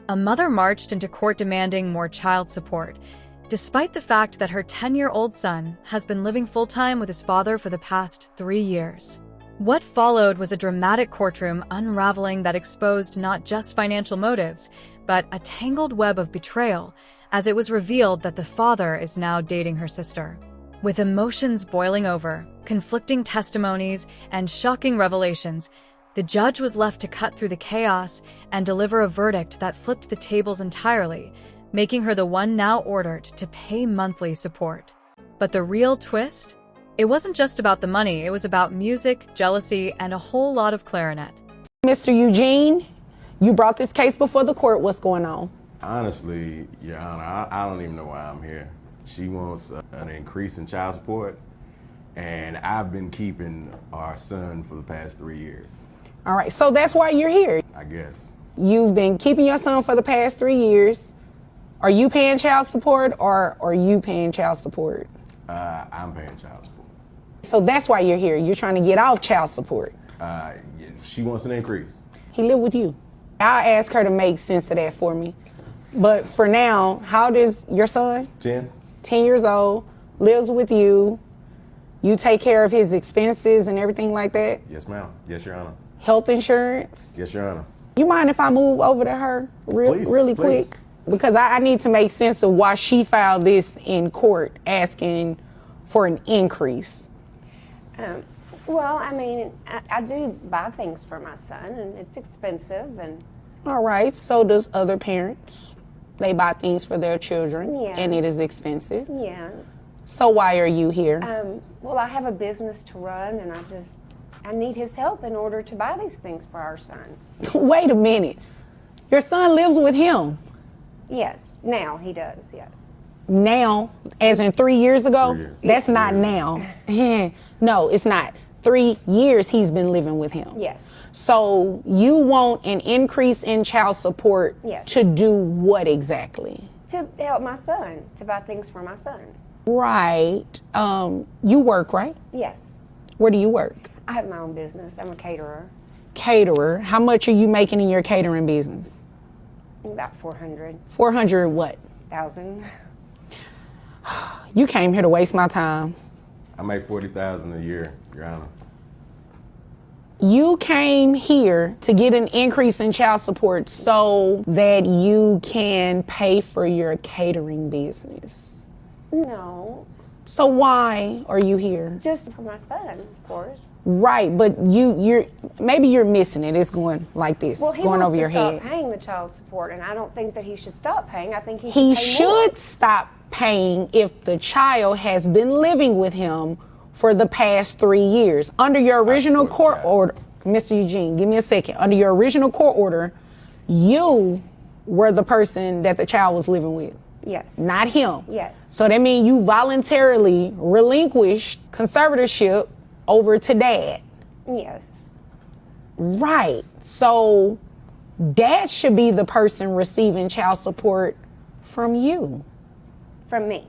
A mother marched into court demanding more child support, despite the fact that her 10-year-old son has been living full-time with his father for the past 3 years. What followed was a dramatic courtroom unraveling that exposed not just financial motives, but a tangled web of betrayal, as it was revealed that the father is now dating her sister. With emotions boiling over, conflicting testimonies, and shocking revelations, the judge was left to cut through the chaos and deliver a verdict that flipped the tables entirely, making her the one now ordered to pay monthly support. But the real twist? It wasn't just about the money, it was about music, jealousy, and a whole lot of clarinet. Mr. Eugene, you brought this case before the court. What's going on? Honestly, Your Honor, I don't even know why I'm here. She wants an increase in child support, and I've been keeping our son for the past 3 years. All right, so that's why you're here. I guess. You've been keeping your son for the past 3 years. Are you paying child support or are you paying child support? I'm paying child support. So that's why you're here. You're trying to get off child support. Yes, she wants an increase. He live with you. I'll ask her to make sense of that for me. But for now, how old is your son? 10. 10 years old, lives with you. You take care of his expenses and everything like that? Yes, ma'am. Yes, Your Honor. Health insurance? Yes, Your Honor. You mind if I move over to her really quick? Because I need to make sense of why she filed this in court asking for an increase. Well, I mean, I do buy things for my son, and it's expensive. And all right, so does other parents. They buy things for their children, yes. And it is expensive. Yes. So why are you here? Well, I have a business to run, and I need his help in order to buy these things for our son. Wait a minute. Your son lives with him? Yes, now he does, yes. Now, as in 3 years ago? 3 years. That's not now. No, it's not. 3 years he's been living with him. Yes. So you want an increase in child support Yes. to do what exactly? To help my son, to buy things for my son. Right. You work, right? Yes. Where do you work? I have my own business. I'm a caterer. Caterer. How much are you making in your catering business? About 400,000. 400 what? You came here to waste my time. I make $40,000 a year, Your Honor. You came here to get an increase in child support so that you can pay for your catering business. No, So why are you here? just for my son, of course. Right, but you're maybe you're missing it. It's going like this, Well, he going wants over to your stop head. paying the child support, and I don't think that he should stop paying. I think he He should pay should more. stop paying if the child has been living with him for the past 3 years. Under your original court order, Mr. Eugene, give me a second. Under your original court order, you were the person that the child was living with, Yes. not him. Yes. So that means you voluntarily relinquished conservatorship over to dad. Yes. Right. So dad should be the person receiving child support from you. From me.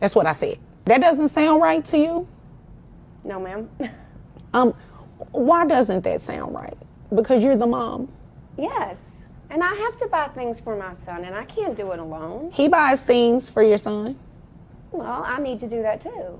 That's what I said. That doesn't sound right to you? No, ma'am. Why doesn't that sound right? Because you're the mom. Yes. And I have to buy things for my son, and I can't do it alone. He buys things for your son. Well, I need to do that too.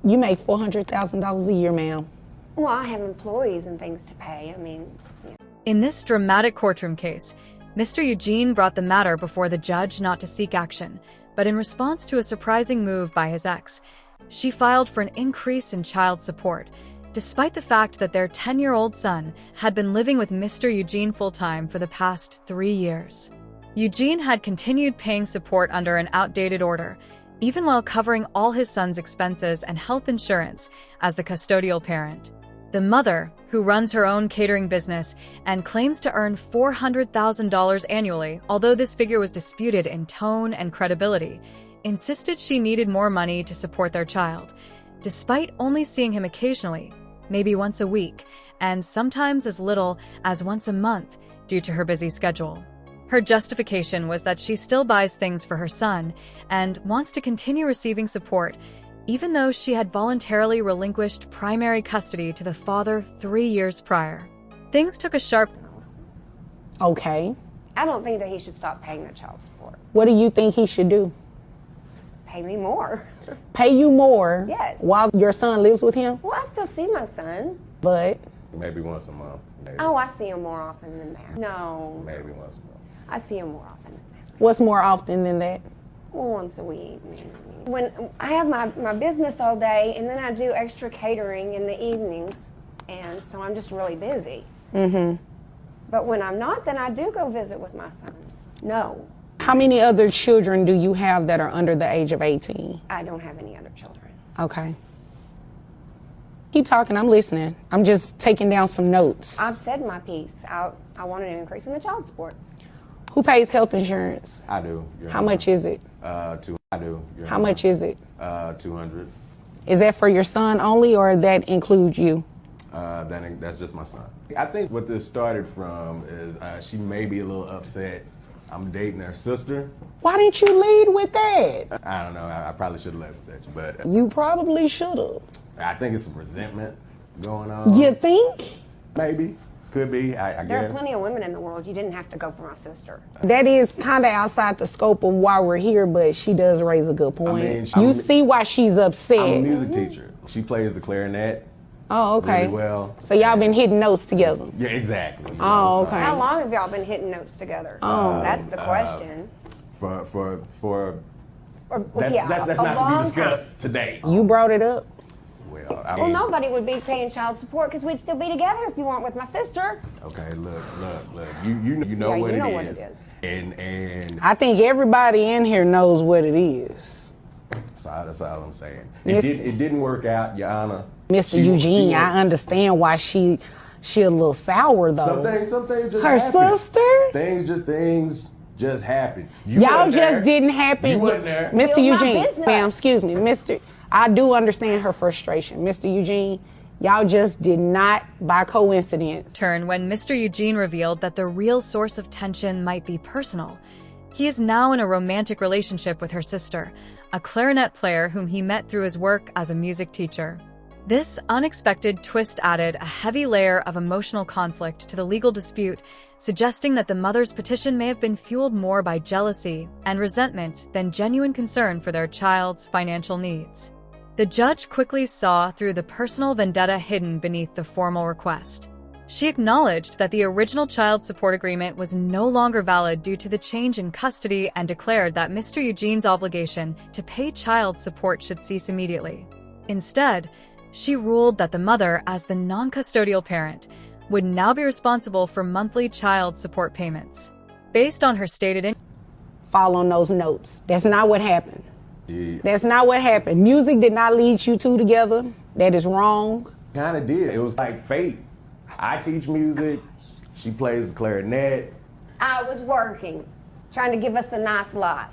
You make $400,000 a year, ma'am. Well, I have employees and things to pay. I mean, yeah. In this dramatic courtroom case, Mr. Eugene brought the matter before the judge not to seek action, but in response to a surprising move by his ex, she filed for an increase in child support, despite the fact that their 10-year-old son had been living with Mr. Eugene full-time for the past 3 years. Eugene had continued paying support under an outdated order, even while covering all his son's expenses and health insurance as the custodial parent. The mother, who runs her own catering business and claims to earn $400,000 annually, although this figure was disputed in tone and credibility, insisted she needed more money to support their child, despite only seeing him occasionally, maybe once a week, and sometimes as little as once a month due to her busy schedule. Her justification was that she still buys things for her son and wants to continue receiving support, even though she had voluntarily relinquished primary custody to the father 3 years prior. Things took a sharp... Okay. I don't think that he should stop paying the child support. What do you think he should do? Pay me more. Pay you more? Yes. While your son lives with him? Well, I still see my son. But? Maybe once a month. Maybe. Oh, I see him more often than that. No. Maybe once a month. I see him more often than that. What's more often than that? Well, once a week. When I have my business all day, and then I do extra catering in the evenings, and so I'm just really busy. Mm-hmm. But when I'm not, then I do go visit with my son. No. How many other children do you have that are under the age of 18? I don't have any other children. Okay. Keep talking, I'm listening. I'm just taking down some notes. I've said my piece. I wanted an increase in the child support. Who pays health insurance? I do. How much is it? I do. How much is it? 200. Is that for your son only, or that includes you? That's just my son. I think what this started from is she may be a little upset. I'm dating her sister. Why didn't you lead with that? I don't know. I probably should have led with that, but You probably should have. I think it's some resentment going on. You think? Maybe. Could be, I guess. There are plenty of women in the world. You didn't have to go for my sister. That is kind of outside the scope of why we're here, but she does raise a good point. You see why she's upset. I'm a music teacher. She plays the clarinet. Oh, okay. Really well. So y'all been hitting notes together? Yeah, exactly. You Oh, know, okay. How long have y'all been hitting notes together? Oh, that's the question. That's not to be discussed today. You brought it up? Well, nobody would be paying child support because we'd still be together if you weren't with my sister. Okay, look. You know Yeah, what you know it what is. it is. And I think everybody in here knows what it is. that's all I'm saying. Mr. It didn't work out, Your Honor. Mr. Eugene, I understand why she a little sour though. Some things just Her happen. sister? Things just happen. Y'all just didn't happen. You wasn't there. Mr. Still my Eugene, business. ma'am, excuse me, Mr. I do understand her frustration. Mr. Eugene, y'all just did not, by coincidence. Turn when Mr. Eugene revealed that the real source of tension might be personal. He is now in a romantic relationship with her sister, a clarinet player whom he met through his work as a music teacher. This unexpected twist added a heavy layer of emotional conflict to the legal dispute, suggesting that the mother's petition may have been fueled more by jealousy and resentment than genuine concern for their child's financial needs. The judge quickly saw through the personal vendetta hidden beneath the formal request. She acknowledged that the original child support agreement was no longer valid due to the change in custody and declared that Mr. Eugene's obligation to pay child support should cease immediately. Instead, she ruled that the mother, as the non-custodial parent, would now be responsible for monthly child support payments. Based on her stated Fall on those notes. That's not what happened. Yeah. That's not what happened. Music did not lead you two together. That is wrong. Kind of did. It was like fate. I teach music. She plays the clarinet. I was working, trying to give us a nice life.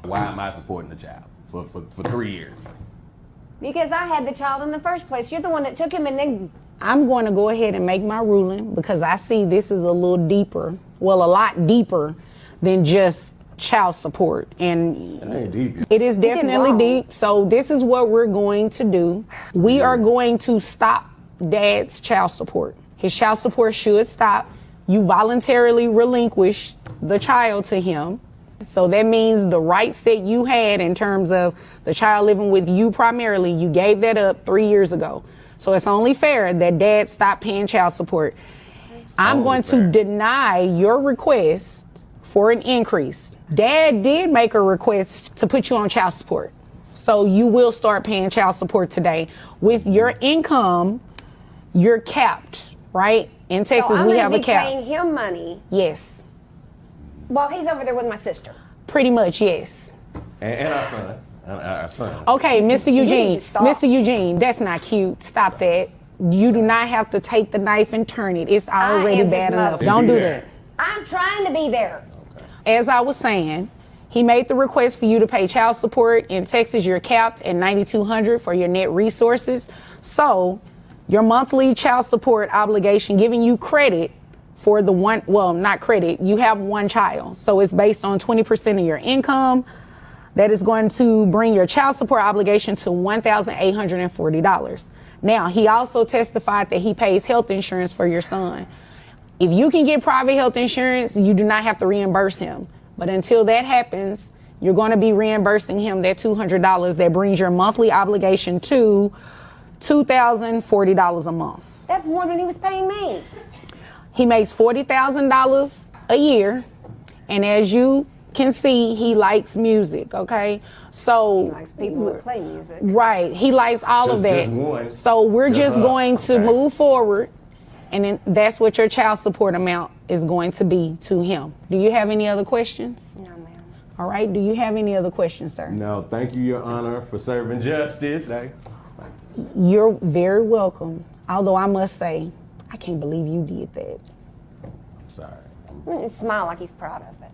Why am I supporting the child for 3 years? Because I had the child in the first place. You're the one that took him and then... I'm going to go ahead and make my ruling because I see this is a little deeper, well, a lot deeper than just child support. And It ain't deep. it is definitely wrong. deep. So this is what we're going to do. We are going to stop Dad's child support. His child support should stop. You voluntarily relinquish the child to him. So that means the rights that you had in terms of the child living with you primarily, you gave that up 3 years ago. So it's only fair that Dad stop paying child support. I'm going to deny your request for an increase. Dad did make a request to put you on child support. So you will start paying child support today. With your income, you're capped, right? In Texas, so we have a I'm cap. going to be paying him money Yes. while he's over there with my sister. Pretty much, yes. And our son. Our son. Okay, Mr. Eugene. need to stop. Mr. Eugene, that's not cute. Stop that. You do not have to take the knife and turn it. It's already am his bad enough. mother. Don't do Be that. there. I'm trying to be there. As I was saying, he made the request for you to pay child support. In Texas, you're capped at $9,200 for your net resources. So your monthly child support obligation giving you credit for the one, well, not credit, you have one child. So it's based on 20% of your income. That is going to bring your child support obligation to $1,840. Now, he also testified that he pays health insurance for your son. If you can get private health insurance, you do not have to reimburse him. But until that happens, you're going to be reimbursing him that $200. That brings your monthly obligation to $2,040 a month. That's more than he was paying me. He makes $40,000 a year. And as you can see, he likes music, okay? So He likes people who play music. right, he likes all of that. Just one. So we're just going to Okay. move forward, and then that's what your child support amount is going to be to him. Do you have any other questions? No, ma'am. All right, do you have any other questions, sir? No, thank you, Your Honor, for serving justice. You're very welcome. Although I must say, I can't believe you did that. I'm sorry. You smile like he's proud of it.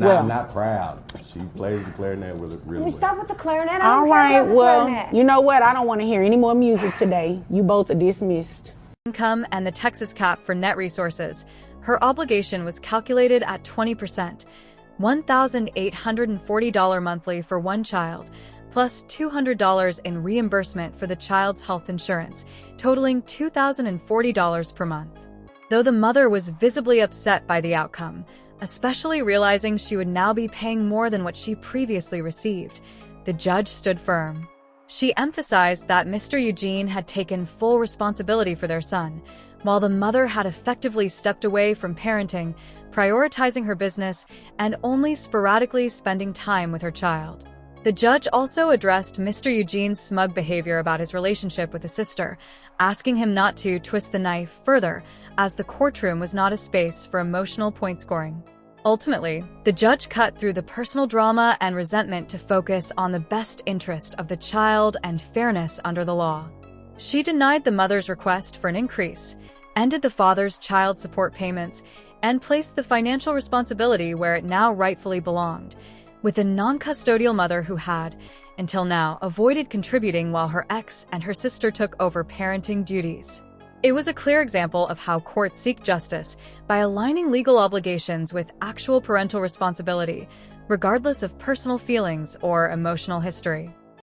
I'm not proud. She plays the clarinet really You well. stop with the clarinet. I All don't care right, about the well, clarinet. you know what? I don't want to hear any more music today. You both are dismissed. Income and the Texas cap for net resources. Her obligation was calculated at 20%, $1,840 monthly for one child, plus $200 in reimbursement for the child's health insurance, totaling $2,040 per month. Though the mother was visibly upset by the outcome, especially realizing she would now be paying more than what she previously received, the judge stood firm. She emphasized that Mr. Eugene had taken full responsibility for their son, while the mother had effectively stepped away from parenting, prioritizing her business, and only sporadically spending time with her child. The judge also addressed Mr. Eugene's smug behavior about his relationship with his sister, asking him not to twist the knife further, as the courtroom was not a space for emotional point scoring. Ultimately, the judge cut through the personal drama and resentment to focus on the best interest of the child and fairness under the law. She denied the mother's request for an increase, ended the father's child support payments, and placed the financial responsibility where it now rightfully belonged, with a non-custodial mother who had, until now, avoided contributing while her ex and her sister took over parenting duties. It was a clear example of how courts seek justice by aligning legal obligations with actual parental responsibility, regardless of personal feelings or emotional history.